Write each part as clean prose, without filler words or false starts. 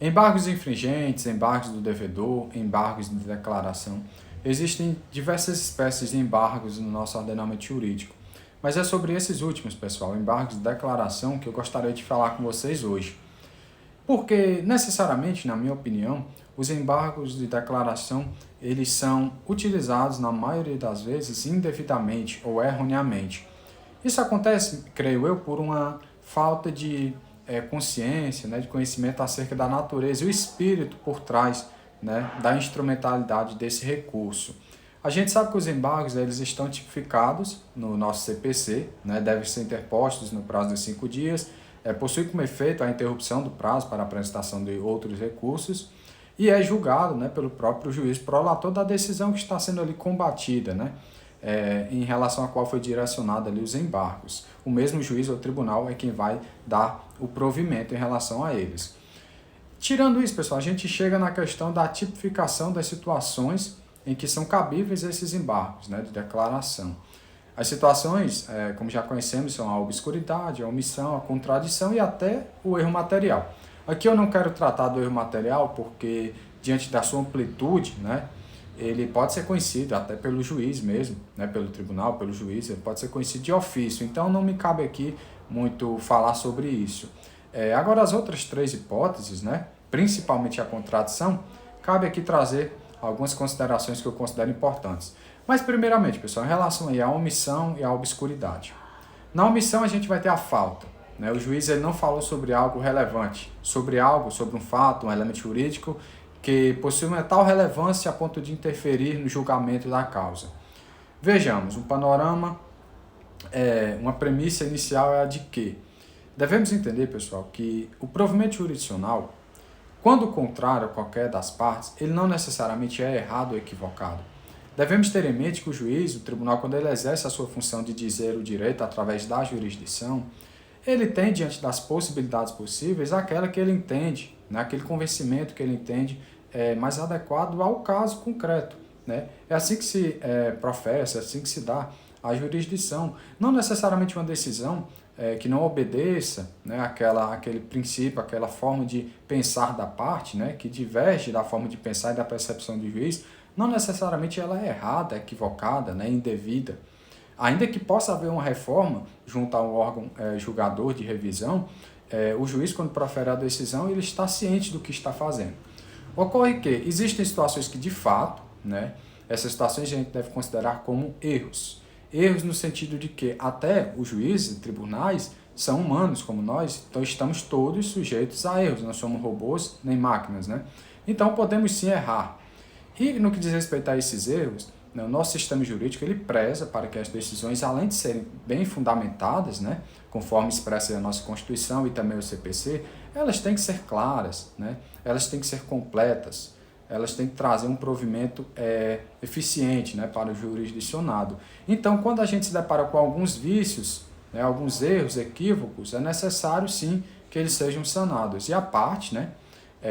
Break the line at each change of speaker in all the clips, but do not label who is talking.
Embargos infringentes, embargos do devedor, embargos de declaração. Existem diversas espécies de embargos no nosso ordenamento jurídico. Mas é sobre esses últimos, pessoal, embargos de declaração, que eu gostaria de falar com vocês hoje. Porque, necessariamente, na minha opinião, os embargos de declaração, eles são utilizados, na maioria das vezes, indevidamente ou erroneamente. Isso acontece, creio eu, por uma falta de consciência, né, de conhecimento acerca da natureza e o espírito por trás, né, da instrumentalidade desse recurso. A gente sabe que os embargos eles estão tipificados no nosso CPC, né, devem ser interpostos no prazo de 5 dias, possui como efeito a interrupção do prazo para a apresentação de outros recursos e é julgado, né, pelo próprio juiz prolator da decisão que está sendo ali combatida, né, em relação a qual foi direcionado ali os embargos. O mesmo juiz ou tribunal é quem vai dar o provimento em relação a eles. Tirando isso, pessoal, a gente chega na questão da tipificação das situações em que são cabíveis esses embargos, né, de declaração. As situações, como já conhecemos, são a obscuridade, a omissão, a contradição e até o erro material. Aqui eu não quero tratar do erro material porque, diante da sua amplitude, né, ele pode ser conhecido até pelo juiz mesmo, né, pelo tribunal, pelo juiz, ele pode ser conhecido de ofício, então não me cabe aqui muito falar sobre isso. Agora, as outras três hipóteses, né, principalmente a contradição, cabe aqui trazer algumas considerações que eu considero importantes. Mas, primeiramente, pessoal, em relação aí à omissão e à obscuridade. Na omissão, a gente vai ter a falta. Né? O juiz ele não falou sobre algo relevante, sobre um fato, um elemento jurídico, que possui uma tal relevância a ponto de interferir no julgamento da causa. Vejamos, um panorama, uma premissa inicial é a de que devemos entender, pessoal, que o provimento jurisdicional, quando contrário a qualquer das partes, ele não necessariamente é errado ou equivocado. Devemos ter em mente que o juiz, o tribunal, quando ele exerce a sua função de dizer o direito através da jurisdição, ele tem, diante das possibilidades possíveis, aquela que ele entende, né, aquele convencimento que ele entende mais adequado ao caso concreto. Né? É assim que se professa, é assim que se dá a jurisdição. Não necessariamente uma decisão que não obedeça, né, aquele princípio, aquela forma de pensar da parte, né, que diverge da forma de pensar e da percepção do juiz, não necessariamente ela é errada, equivocada, né, indevida. Ainda que possa haver uma reforma junto ao órgão julgador de revisão, o juiz, quando profere a decisão, ele está ciente do que está fazendo. Ocorre que existem situações que, de fato, né, essas situações a gente deve considerar como erros. Erros no sentido de que até os juízes, tribunais, são humanos como nós, então estamos todos sujeitos a erros, não somos robôs nem máquinas, né? Então podemos sim errar. E no que diz respeito a esses erros, né, o nosso sistema jurídico ele preza para que as decisões, além de serem bem fundamentadas, né, conforme expressa a nossa Constituição e também o CPC, elas têm que ser claras, né, elas têm que ser completas, elas têm que trazer um provimento eficiente, né, para o jurisdicionado. Então, quando a gente se depara com alguns vícios, né, alguns erros, equívocos, é necessário sim que eles sejam sanados. E a parte, né,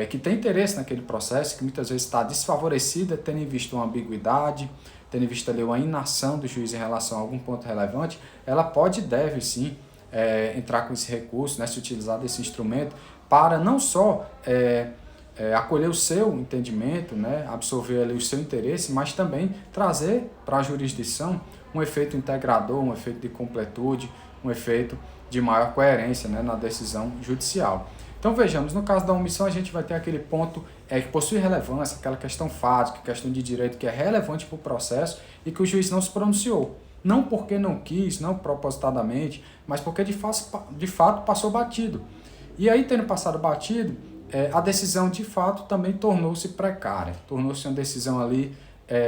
que tem interesse naquele processo, que muitas vezes está desfavorecida, tendo em vista uma ambiguidade, tendo em vista ali uma inação do juiz em relação a algum ponto relevante, ela pode e deve sim entrar com esse recurso, né, se utilizar desse instrumento, para não só acolher o seu entendimento, né, absorver ali o seu interesse, mas também trazer para a jurisdição um efeito integrador, um efeito de completude, um efeito de maior coerência, né, na decisão judicial. Então vejamos, no caso da omissão a gente vai ter aquele ponto que possui relevância, aquela questão fática, questão de direito que é relevante para o processo e que o juiz não se pronunciou. Não porque não quis, não propositadamente, mas porque de fato passou batido. E aí, tendo passado batido, a decisão de fato também tornou-se precária, tornou-se uma decisão ali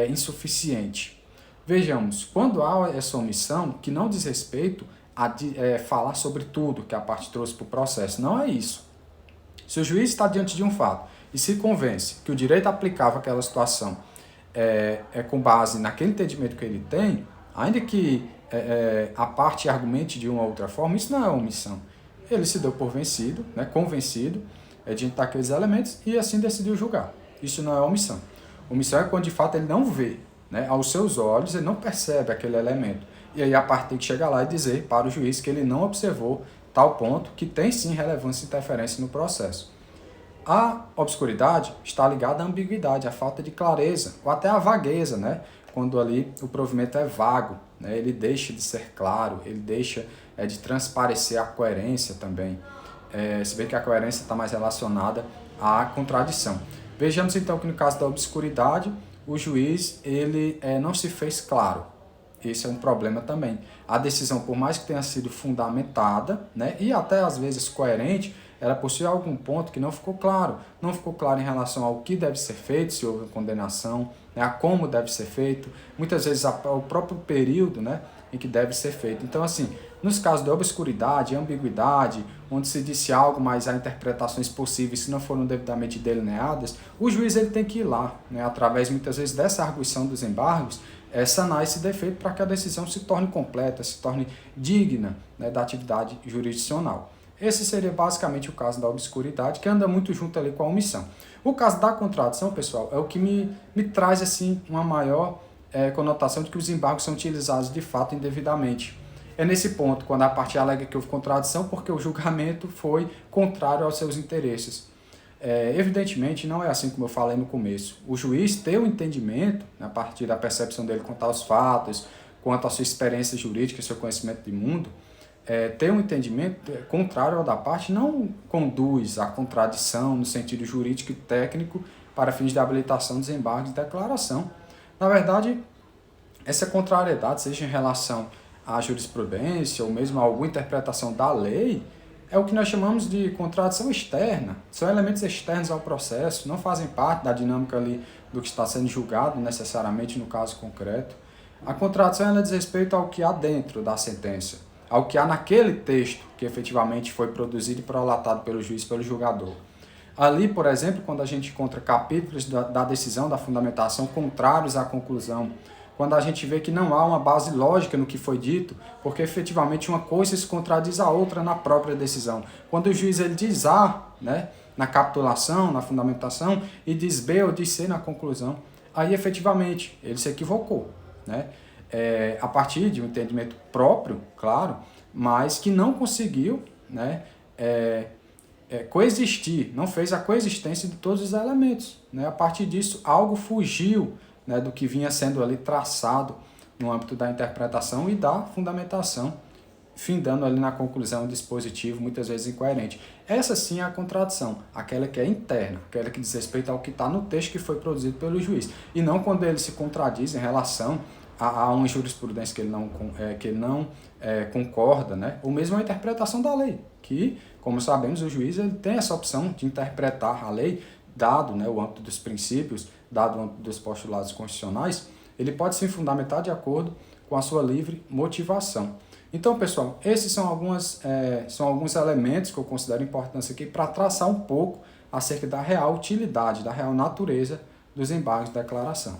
insuficiente. Vejamos, quando há essa omissão que não diz respeito a falar sobre tudo que a parte trouxe para o processo, não é isso. Se o juiz está diante de um fato e se convence que o direito aplicável àquela situação é com base naquele entendimento que ele tem, ainda que a parte argumente de uma ou outra forma, isso não é omissão. Ele se deu por vencido, né, convencido, diante daqueles elementos e assim decidiu julgar. Isso não é omissão. Omissão é quando de fato ele não vê, né, aos seus olhos, ele não percebe aquele elemento. E aí a parte tem que chegar lá e dizer para o juiz que ele não observou tal ponto que tem sim relevância e interferência no processo. A obscuridade está ligada à ambiguidade, à falta de clareza, ou até à vagueza, né? Quando ali o provimento é vago, né? Ele deixa de ser claro, ele deixa de transparecer a coerência também. Se bem que a coerência está mais relacionada à contradição. Vejamos então que no caso da obscuridade, o juiz ele não se fez claro. Esse é um problema também. A decisão, por mais que tenha sido fundamentada, né, e até às vezes coerente, ela possui algum ponto que não ficou claro. Não ficou claro em relação ao que deve ser feito, se houve condenação, né, a como deve ser feito, muitas vezes o próprio período, né, em que deve ser feito. Então, assim, nos casos de obscuridade, ambiguidade, onde se disse algo, mas há interpretações possíveis se não foram devidamente delineadas, o juiz ele tem que ir lá, né, através muitas vezes dessa arguição dos embargos, sanar esse defeito para que a decisão se torne completa, se torne digna, né, da atividade jurisdicional. Esse seria basicamente o caso da obscuridade, que anda muito junto ali com a omissão. O caso da contradição, pessoal, é o que me traz assim uma maior conotação de que os embargos são utilizados de fato indevidamente. É nesse ponto, quando a parte alega que houve contradição, porque o julgamento foi contrário aos seus interesses. Evidentemente, não é assim como eu falei no começo. O juiz tem o entendimento, a partir da percepção dele quanto aos fatos, quanto à sua experiência jurídica, seu conhecimento de mundo, ter um entendimento contrário ao da parte não conduz à contradição no sentido jurídico e técnico para fins de habilitação, desembargo e declaração. Na verdade, essa contrariedade, seja em relação à jurisprudência ou mesmo a alguma interpretação da lei, é o que nós chamamos de contradição externa. São elementos externos ao processo, não fazem parte da dinâmica ali do que está sendo julgado necessariamente no caso concreto. A contradição ela diz respeito ao que há dentro da sentença, ao que há naquele texto que efetivamente foi produzido e prolatado pelo juiz, pelo julgador. Ali, por exemplo, quando a gente encontra capítulos da decisão, da fundamentação contrários à conclusão, quando a gente vê que não há uma base lógica no que foi dito, porque efetivamente uma coisa se contradiz a outra na própria decisão. Quando o juiz ele diz A, né, na capitulação, na fundamentação, e diz B ou diz C na conclusão, aí efetivamente ele se equivocou, né? A partir de um entendimento próprio, claro, mas que não conseguiu, né, coexistir, não fez a coexistência de todos os elementos, né? A partir disso, algo fugiu, né, do que vinha sendo ali traçado no âmbito da interpretação e da fundamentação, findando ali na conclusão um dispositivo muitas vezes incoerente. Essa sim é a contradição, aquela que é interna, aquela que diz respeito ao que está no texto que foi produzido pelo juiz, e não quando ele se contradiz em relação a uma jurisprudência que ele não concorda, né? Ou mesmo a interpretação da lei, que, como sabemos, o juiz ele tem essa opção de interpretar a lei, dado, né, o âmbito dos princípios, dado o âmbito dos postulados constitucionais, ele pode se fundamentar de acordo com a sua livre motivação. Então, pessoal, esses são alguns elementos que eu considero importantes aqui para traçar um pouco acerca da real utilidade, da real natureza dos embargos de declaração.